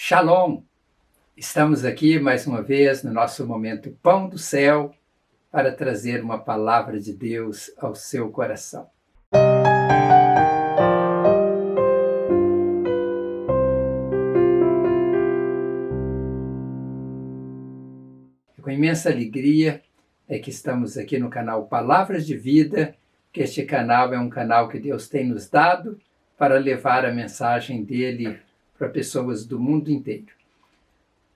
Shalom! Estamos aqui mais uma vez no nosso momento Pão do Céu para trazer uma palavra de Deus ao seu coração. Com imensa alegria é que estamos aqui no canal Palavras de Vida, que este canal é um canal que Deus tem nos dado para levar a mensagem dele para pessoas do mundo inteiro.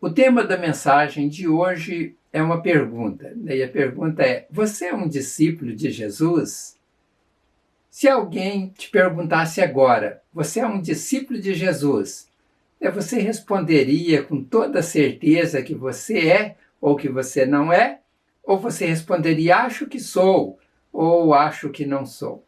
O tema da mensagem de hoje é uma pergunta, e a pergunta é: você é um discípulo de Jesus? Se alguém te perguntasse agora, você é um discípulo de Jesus, você responderia com toda certeza que você é ou que você não é? Ou você responderia, acho que sou, ou acho que não sou?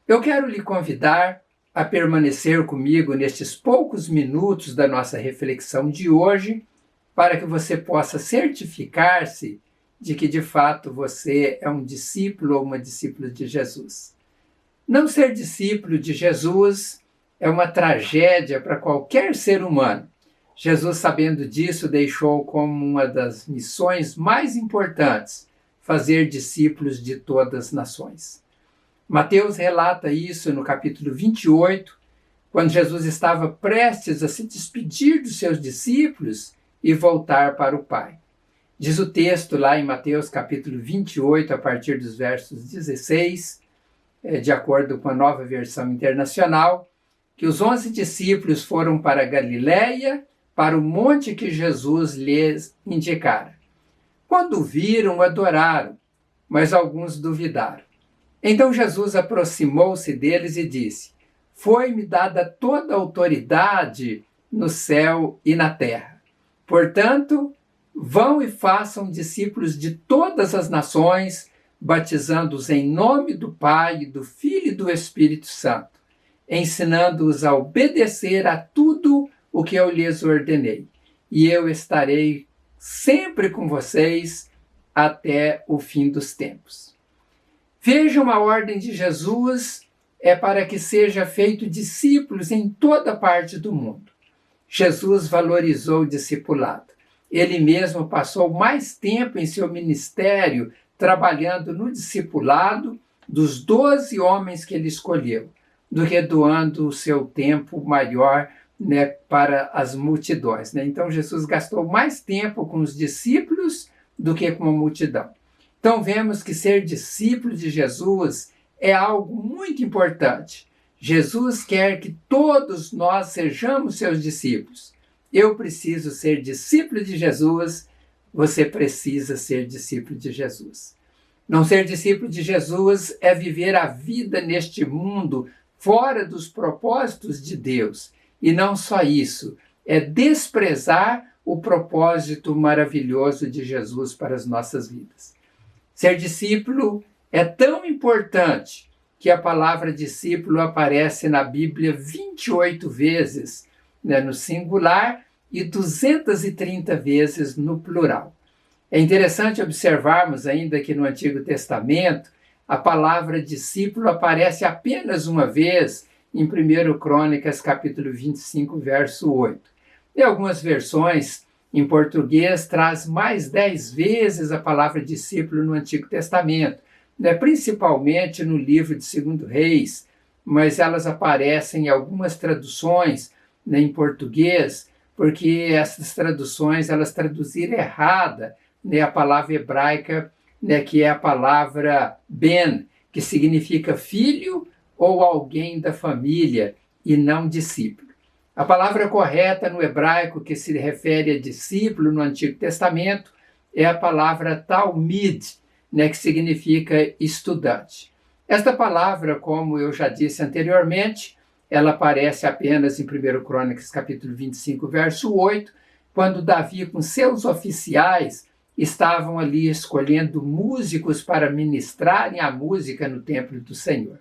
Eu quero lhe convidar a permanecer comigo nestes poucos minutos da nossa reflexão de hoje, para que você possa certificar-se de que, de fato, você é um discípulo ou uma discípula de Jesus. Não ser discípulo de Jesus é uma tragédia para qualquer ser humano. Jesus, sabendo disso, deixou como uma das missões mais importantes fazer discípulos de todas as nações. Mateus relata isso no capítulo 28, quando Jesus estava prestes a se despedir dos seus discípulos e voltar para o Pai. Diz o texto lá em Mateus capítulo 28, a partir dos versos 16, de acordo com a Nova Versão Internacional, que os 11 discípulos foram para Galiléia, para o monte que Jesus lhes indicara. Quando o viram, adoraram, mas alguns duvidaram. Então Jesus aproximou-se deles e disse: foi-me dada toda a autoridade no céu e na terra. Portanto, vão e façam discípulos de todas as nações, batizando-os em nome do Pai, do Filho e do Espírito Santo, ensinando-os a obedecer a tudo o que eu lhes ordenei. E eu estarei sempre com vocês até o fim dos tempos. Vejam, a ordem de Jesus é para que seja feito discípulos em toda parte do mundo. Jesus valorizou o discipulado. Ele mesmo passou mais tempo em seu ministério trabalhando no discipulado dos 12 homens que ele escolheu, do que doando o seu tempo maior para as multidões. Então Jesus gastou mais tempo com os discípulos do que com a multidão. Então vemos que ser discípulo de Jesus é algo muito importante. Jesus quer que todos nós sejamos seus discípulos. Eu preciso ser discípulo de Jesus, você precisa ser discípulo de Jesus. Não ser discípulo de Jesus é viver a vida neste mundo fora dos propósitos de Deus. E não só isso, é desprezar o propósito maravilhoso de Jesus para as nossas vidas. Ser discípulo é tão importante que a palavra discípulo aparece na Bíblia 28 vezes no singular e 230 vezes no plural. É interessante observarmos ainda que no Antigo Testamento a palavra discípulo aparece apenas uma vez em 1 Crônicas capítulo 25, verso 8. Em algumas versões em português, traz mais 10 vezes a palavra discípulo no Antigo Testamento, principalmente no livro de 2 Reis, mas elas aparecem em algumas traduções em português, porque essas traduções elas traduziram errada a palavra hebraica, que é a palavra ben, que significa filho ou alguém da família, e não discípulo. A palavra correta no hebraico que se refere a discípulo no Antigo Testamento é a palavra talmid, que significa estudante. Esta palavra, como eu já disse anteriormente, ela aparece apenas em 1 Crônicas capítulo 25, verso 8, quando Davi com seus oficiais estavam ali escolhendo músicos para ministrarem a música no templo do Senhor.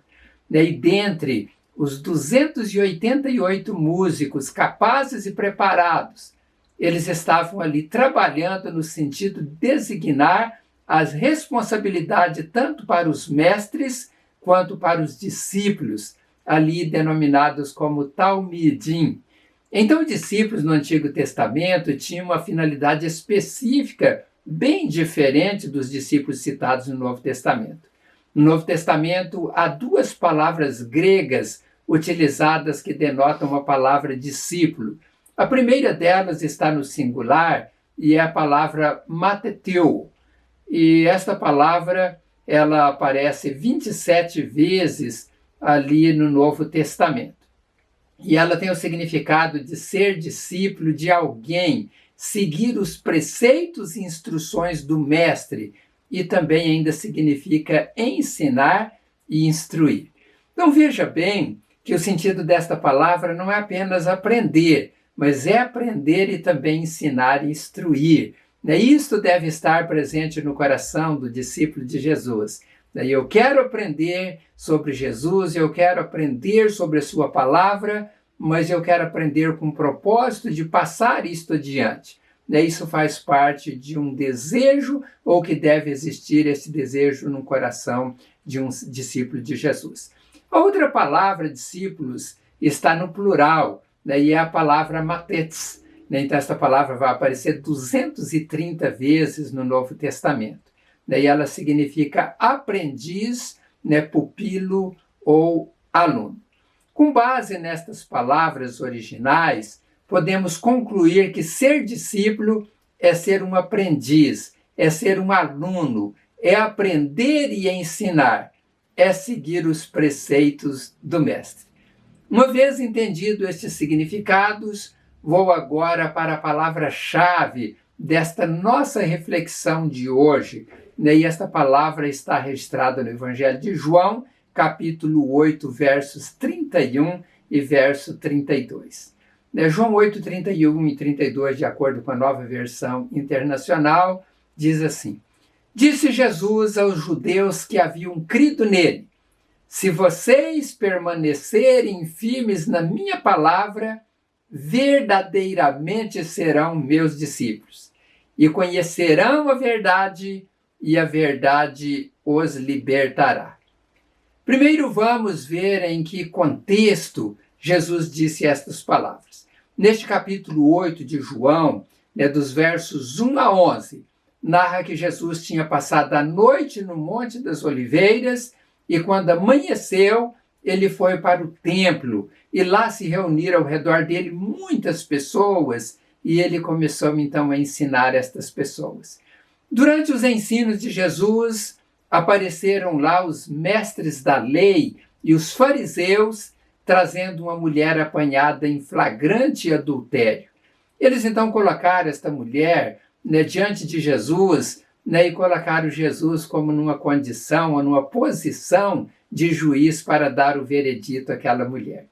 E dentre os 288 músicos capazes e preparados, eles estavam ali trabalhando no sentido de designar as responsabilidades tanto para os mestres quanto para os discípulos, ali denominados como Talmidim. Então, os discípulos no Antigo Testamento tinham uma finalidade específica, bem diferente dos discípulos citados no Novo Testamento. No Novo Testamento, há duas palavras gregas utilizadas que denotam a palavra discípulo. A primeira delas está no singular e é a palavra mateteu. E esta palavra ela aparece 27 vezes ali no Novo Testamento. E ela tem o significado de ser discípulo de alguém, seguir os preceitos e instruções do mestre, e também ainda significa ensinar e instruir. Então veja bem que o sentido desta palavra não é apenas aprender, mas é aprender e também ensinar e instruir. Isto deve estar presente no coração do discípulo de Jesus. Eu quero aprender sobre Jesus, eu quero aprender sobre a sua palavra, mas eu quero aprender com o propósito de passar isto adiante. Isso faz parte de um desejo, ou que deve existir esse desejo no coração de um discípulo de Jesus. A outra palavra, discípulos, está no plural, e é a palavra mathetes. Então, esta palavra vai aparecer 230 vezes no Novo Testamento. E ela significa aprendiz, pupilo ou aluno. Com base nestas palavras originais, podemos concluir que ser discípulo é ser um aprendiz, é ser um aluno, é aprender e ensinar, é seguir os preceitos do mestre. Uma vez entendido estes significados, vou agora para a palavra-chave desta nossa reflexão de hoje. E esta palavra está registrada no Evangelho de João, capítulo 8, versos 31 e verso 32. João 8, 31 e 32, de acordo com a Nova Versão Internacional, diz assim: Disse Jesus aos judeus que haviam crido nele: Se vocês permanecerem firmes na minha palavra, verdadeiramente serão meus discípulos, e conhecerão a verdade, e a verdade os libertará. Primeiro vamos ver em que contexto Jesus disse estas palavras. Neste capítulo 8 de João, dos versos 1 a 11, narra que Jesus tinha passado a noite no Monte das Oliveiras e quando amanheceu, ele foi para o templo e lá se reuniram ao redor dele muitas pessoas e ele começou então a ensinar estas pessoas. Durante os ensinos de Jesus, apareceram lá os mestres da lei e os fariseus trazendo uma mulher apanhada em flagrante adultério. Eles então colocaram esta mulher diante de Jesus e colocaram Jesus como numa condição ou numa posição de juiz para dar o veredito àquela mulher.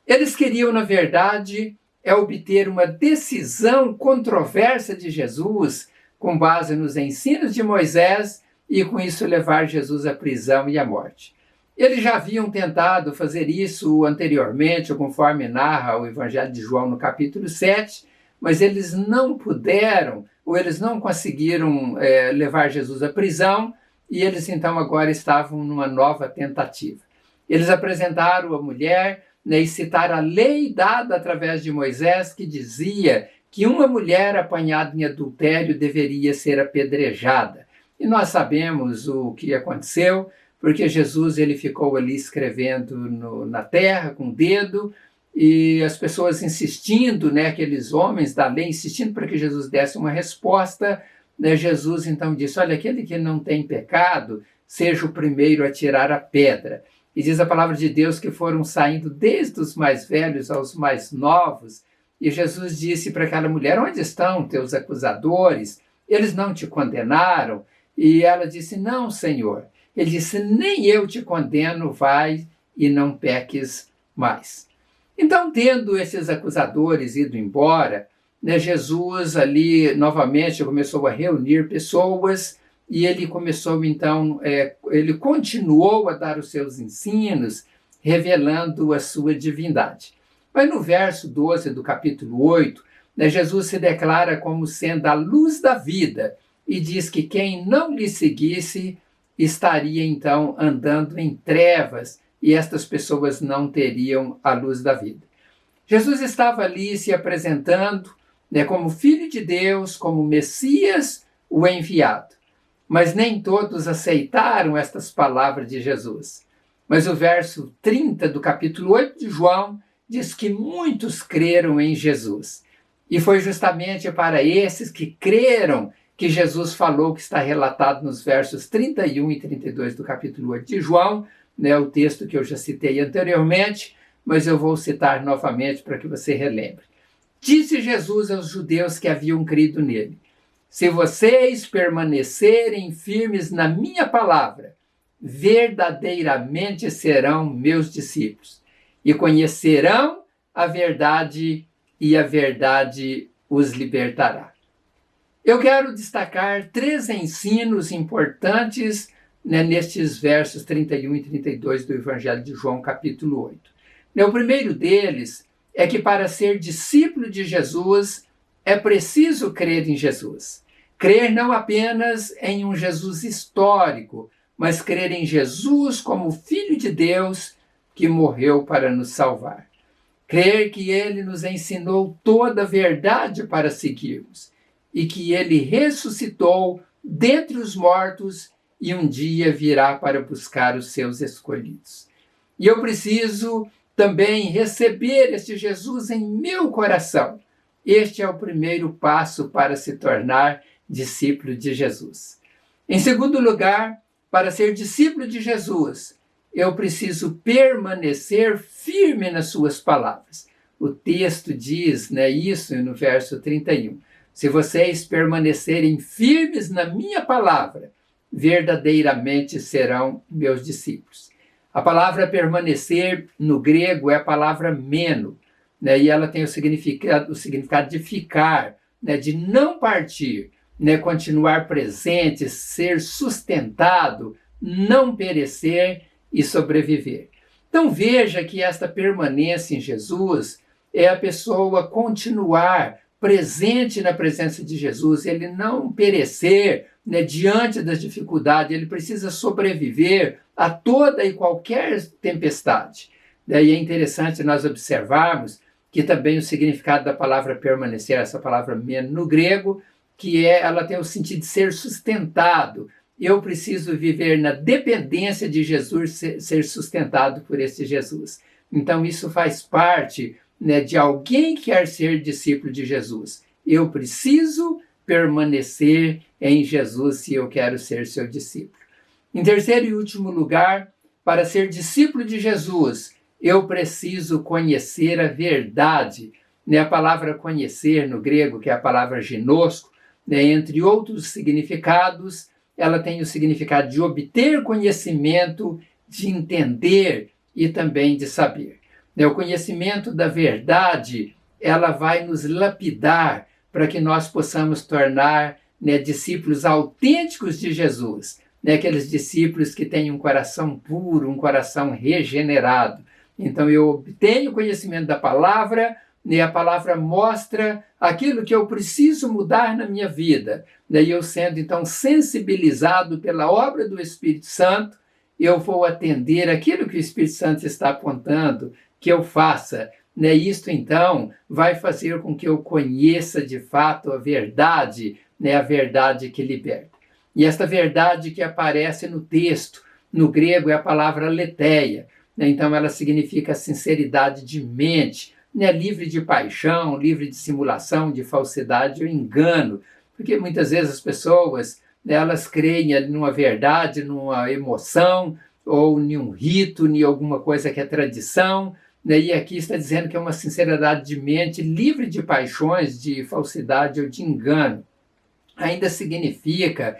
Eles queriam, na verdade, obter uma decisão controversa de Jesus com base nos ensinos de Moisés e com isso levar Jesus à prisão e à morte. Eles já haviam tentado fazer isso anteriormente, conforme narra o Evangelho de João no capítulo 7, mas eles não puderam, ou eles não conseguiram levar Jesus à prisão, e eles então agora estavam numa nova tentativa. Eles apresentaram a mulher e citaram a lei dada através de Moisés, que dizia que uma mulher apanhada em adultério deveria ser apedrejada. E nós sabemos o que aconteceu, porque Jesus ele ficou ali escrevendo na terra com o dedo, e as pessoas insistindo, aqueles homens da lei insistindo para que Jesus desse uma resposta, Jesus então disse: olha, aquele que não tem pecado, seja o primeiro a tirar a pedra. E diz a palavra de Deus que foram saindo desde os mais velhos aos mais novos, e Jesus disse para aquela mulher: onde estão teus acusadores? Eles não te condenaram? E ela disse: não, Senhor. Ele disse: nem eu te condeno, vai e não peques mais. Então, tendo esses acusadores ido embora, Jesus ali novamente começou a reunir pessoas e ele começou então, ele continuou a dar os seus ensinos, revelando a sua divindade. Mas no verso 12 do capítulo 8, Jesus se declara como sendo a luz da vida e diz que quem não lhe seguisse estaria então andando em trevas e estas pessoas não teriam a luz da vida. Jesus estava ali se apresentando, né, como Filho de Deus, como Messias, o enviado. Mas nem todos aceitaram estas palavras de Jesus. Mas o verso 30 do capítulo 8 de João diz que muitos creram em Jesus. E foi justamente para esses que creram que Jesus falou, que está relatado nos versos 31 e 32 do capítulo 8 de João, né, o texto que eu já citei anteriormente, mas eu vou citar novamente para que você relembre. Disse Jesus aos judeus que haviam crido nele: se vocês permanecerem firmes na minha palavra, verdadeiramente serão meus discípulos e conhecerão a verdade, e a verdade os libertará. Eu quero destacar 3 ensinos importantes, né, nestes versos 31 e 32 do Evangelho de João, capítulo 8. O primeiro deles é que para ser discípulo de Jesus é preciso crer em Jesus. Crer não apenas em um Jesus histórico, mas crer em Jesus como Filho de Deus que morreu para nos salvar. Crer que ele nos ensinou toda a verdade para seguirmos e que ele ressuscitou dentre os mortos e um dia virá para buscar os seus escolhidos. E eu preciso também receber este Jesus em meu coração. Este é o primeiro passo para se tornar discípulo de Jesus. Em segundo lugar, para ser discípulo de Jesus, eu preciso permanecer firme nas suas palavras. O texto diz, né, isso no verso 31. Se vocês permanecerem firmes na minha palavra, verdadeiramente serão meus discípulos. A palavra permanecer no grego é a palavra meno, né, e ela tem o significado de ficar, né, de não partir, né, continuar presente, ser sustentado, não perecer e sobreviver. Então veja que esta permanência em Jesus é a pessoa continuar presente na presença de Jesus, ele não perecer, né, diante das dificuldades, ele precisa sobreviver a toda e qualquer tempestade. Daí é interessante nós observarmos que também o significado da palavra permanecer, essa palavra meno no grego, que ela tem o sentido de ser sustentado. Eu preciso viver na dependência de Jesus, ser sustentado por esse Jesus. Então isso faz parte, né, de alguém que quer ser discípulo de Jesus. Eu preciso permanecer em Jesus se eu quero ser seu discípulo. Em terceiro e último lugar, para ser discípulo de Jesus, eu preciso conhecer a verdade. Né, a palavra conhecer no grego, que é a palavra ginosco, né, entre outros significados, ela tem o significado de obter conhecimento, de entender e também de saber. O conhecimento da verdade, ela vai nos lapidar para que nós possamos tornar, né, discípulos autênticos de Jesus, né, aqueles discípulos que têm um coração puro, um coração regenerado. Então eu obtenho conhecimento da palavra, e a palavra mostra aquilo que eu preciso mudar na minha vida. E eu sendo então sensibilizado pela obra do Espírito Santo, eu vou atender aquilo que o Espírito Santo está apontando que eu faça. Isto então vai fazer com que eu conheça de fato a verdade, a verdade que liberta. E esta verdade que aparece no texto, no grego é a palavra aletheia. Então ela significa sinceridade de mente, livre de paixão, livre de simulação, de falsidade ou engano. Porque muitas vezes as pessoas, elas creem numa verdade, numa emoção, ou em um rito, em alguma coisa que é tradição. E aqui está dizendo que é uma sinceridade de mente, livre de paixões, de falsidade ou de engano. Ainda significa,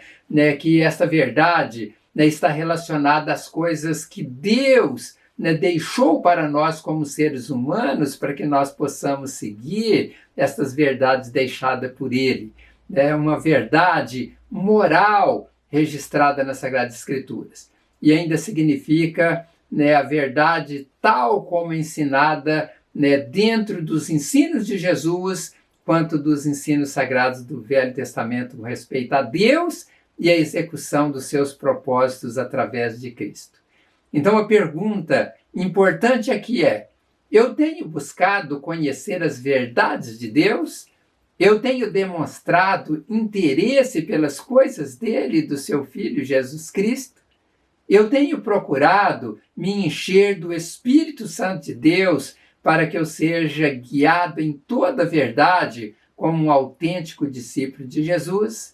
que essa verdade, está relacionada às coisas que Deus, deixou para nós como seres humanos, para que nós possamos seguir estas verdades deixadas por Ele. É uma verdade moral registrada nas Sagradas Escrituras. E ainda significa, a verdade tal como ensinada, dentro dos ensinos de Jesus, quanto dos ensinos sagrados do Velho Testamento com respeito a Deus e a execução dos seus propósitos através de Cristo. Então a pergunta importante aqui é: Eu tenho buscado conhecer as verdades de Deus? Eu tenho demonstrado interesse pelas coisas dele e do seu Filho Jesus Cristo? Eu tenho procurado me encher do Espírito Santo de Deus para que eu seja guiado em toda a verdade como um autêntico discípulo de Jesus?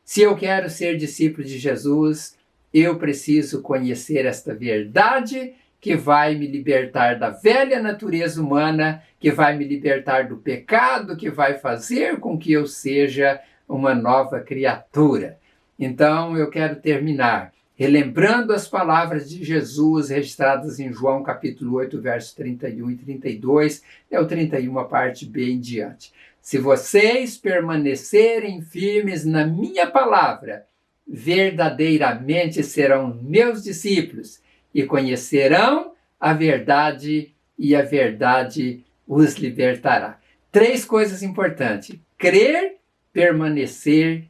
Se eu quero ser discípulo de Jesus, eu preciso conhecer esta verdade que vai me libertar da velha natureza humana, que vai me libertar do pecado, que vai fazer com que eu seja uma nova criatura. Então, eu quero terminar relembrando as palavras de Jesus registradas em João capítulo 8, versos 31 e 32, é o 31, a parte B em diante. Se vocês permanecerem firmes na minha palavra, verdadeiramente serão meus discípulos e conhecerão a verdade, e a verdade os libertará. 3 coisas importantes: crer, permanecer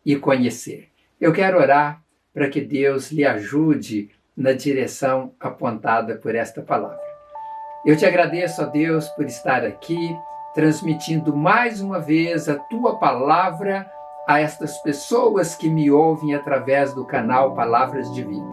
e conhecer. Eu quero orar para que Deus lhe ajude na direção apontada por esta palavra. Eu te agradeço, ó Deus, por estar aqui, transmitindo mais uma vez a tua palavra a estas pessoas que me ouvem através do canal Palavras de Vida.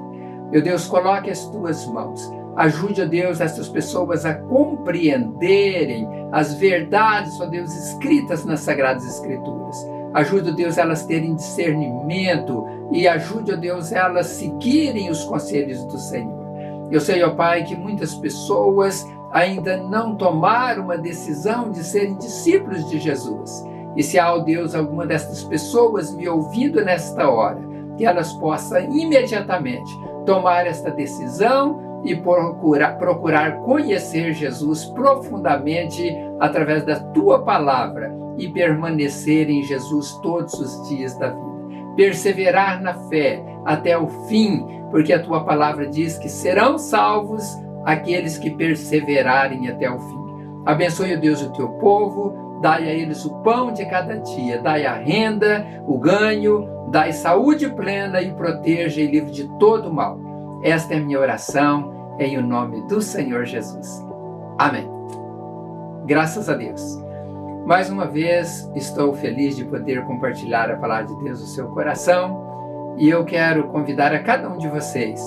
Meu Deus, coloque as tuas mãos. Ajude, ó Deus, essas pessoas a compreenderem as verdades, ó Deus, escritas nas Sagradas Escrituras. Ajude, ó Deus, elas terem discernimento e ajude, ó Deus, elas seguirem os conselhos do Senhor. Eu sei, ó Pai, que muitas pessoas ainda não tomaram uma decisão de serem discípulos de Jesus. E se há, ó Deus, alguma destas pessoas me ouvindo nesta hora, que elas possam imediatamente tomar esta decisão e procurar conhecer Jesus profundamente através da tua palavra e permanecer em Jesus todos os dias da vida. Perseverar na fé até o fim, porque a tua palavra diz que serão salvos aqueles que perseverarem até o fim. Abençoe, ó Deus, o teu povo, dai a eles o pão de cada dia, dai a renda, o ganho, dai saúde plena e proteja e livre de todo mal. Esta é a minha oração, em o nome do Senhor Jesus. Amém. Graças a Deus. Mais uma vez, estou feliz de poder compartilhar a palavra de Deus no seu coração e eu quero convidar a cada um de vocês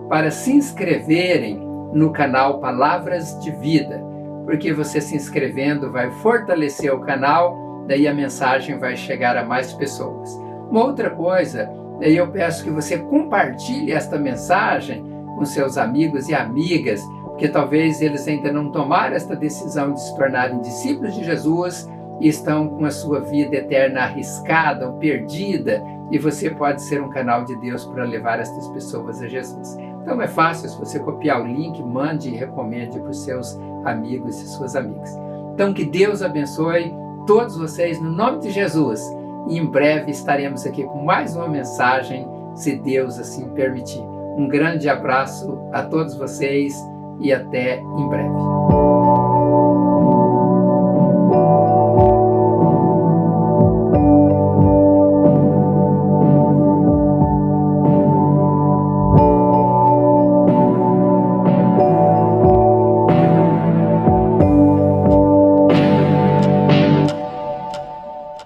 para se inscreverem no canal Palavras de Vida, porque você se inscrevendo vai fortalecer o canal, daí a mensagem vai chegar a mais pessoas. Uma outra coisa, daí eu peço que você compartilhe esta mensagem com seus amigos e amigas, porque talvez eles ainda não tomaram esta decisão de se tornarem discípulos de Jesus e estão com a sua vida eterna arriscada ou perdida, e você pode ser um canal de Deus para levar estas pessoas a Jesus. Então é fácil, se você copiar o link, mande e recomende para os seus amigos e suas amigas. Então que Deus abençoe todos vocês no nome de Jesus, e em breve estaremos aqui com mais uma mensagem, se Deus assim permitir. Um grande abraço a todos vocês e até em breve.